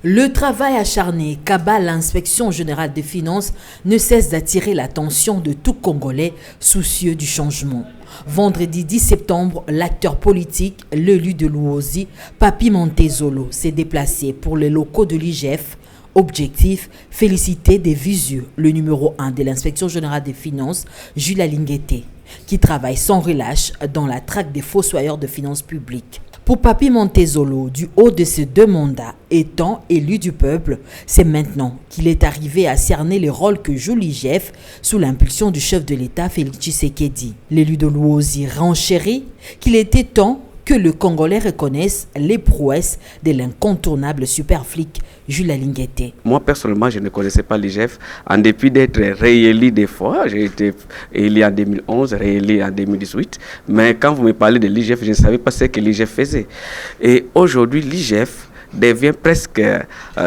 Le travail acharné qu'abat l'inspection générale des finances ne cesse d'attirer l'attention de tout Congolais soucieux du changement. Vendredi 10 septembre, l'acteur politique, l'élu de Luozi, Papi Montezolo, s'est déplacé pour les locaux de l'IGF. Objectif, féliciter des visu, le numéro 1 de l'inspection générale des finances, Jules Alinguete, qui travaille sans relâche dans la traque des fossoyeurs de finances publiques. Pour Papi Montezolo, du haut de ses 2 mandats, étant élu du peuple, c'est maintenant qu'il est arrivé à cerner les rôles que joue l'IGF sous l'impulsion du chef de l'État, Félix Tshisekedi. L'élu de Luozi renchérit qu'il était temps que le Congolais reconnaisse les prouesses de l'incontournable super flic Jules Alinguete. Moi, personnellement, je ne connaissais pas l'IGF, en dépit d'être réélu des fois. J'ai été élu en 2011, réélu en 2018. Mais quand vous me parlez de l'IGF, je ne savais pas ce que l'IGF faisait. Et aujourd'hui, l'IGF devient presque,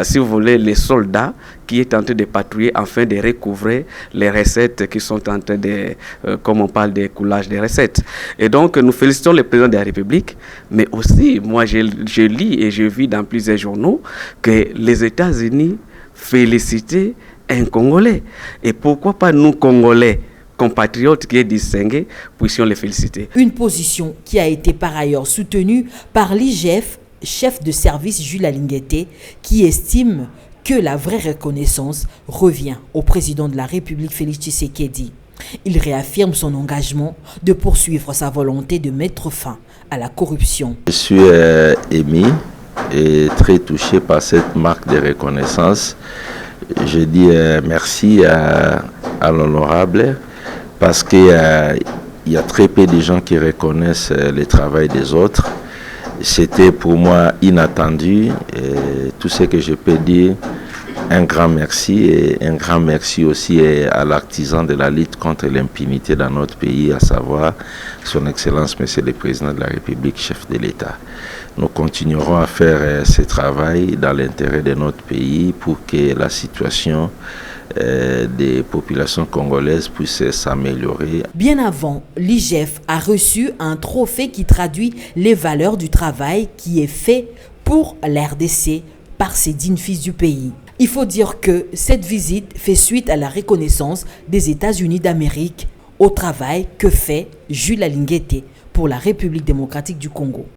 si vous voulez, les soldats qui est en train de patrouiller afin de recouvrer les recettes qui sont en train de, comme on parle de coulage des recettes. Et donc, nous félicitons le président de la République, mais aussi, moi, je lis et je vis dans plusieurs journaux que les États-Unis félicitaient un Congolais. Et pourquoi pas nous, Congolais, compatriotes qui est distingués, puissions les féliciter. Une position qui a été par ailleurs soutenue par l'IGF, chef de service Jules Alinguete, qui estime que la vraie reconnaissance revient au président de la République Félix Tshisekedi. Il réaffirme son engagement de poursuivre sa volonté de mettre fin à la corruption. Je suis ému et très touché par cette marque de reconnaissance. Je dis merci à l'honorable parce qu'il y a très peu de gens qui reconnaissent le travail des autres. C'était pour moi inattendu et tout ce que je peux dire, un grand merci et un grand merci aussi à l'artisan de la lutte contre l'impunité dans notre pays, à savoir son Excellence Monsieur le Président de la République, chef de l'État. Nous continuerons à faire ce travail dans l'intérêt de notre pays pour que la situation des populations congolaises puissent s'améliorer. Bien avant, l'IGF a reçu un trophée qui traduit les valeurs du travail qui est fait pour l'RDC par ces dignes fils du pays. Il faut dire que cette visite fait suite à la reconnaissance des États-Unis d'Amérique au travail que fait Jules Alinguete pour la République démocratique du Congo.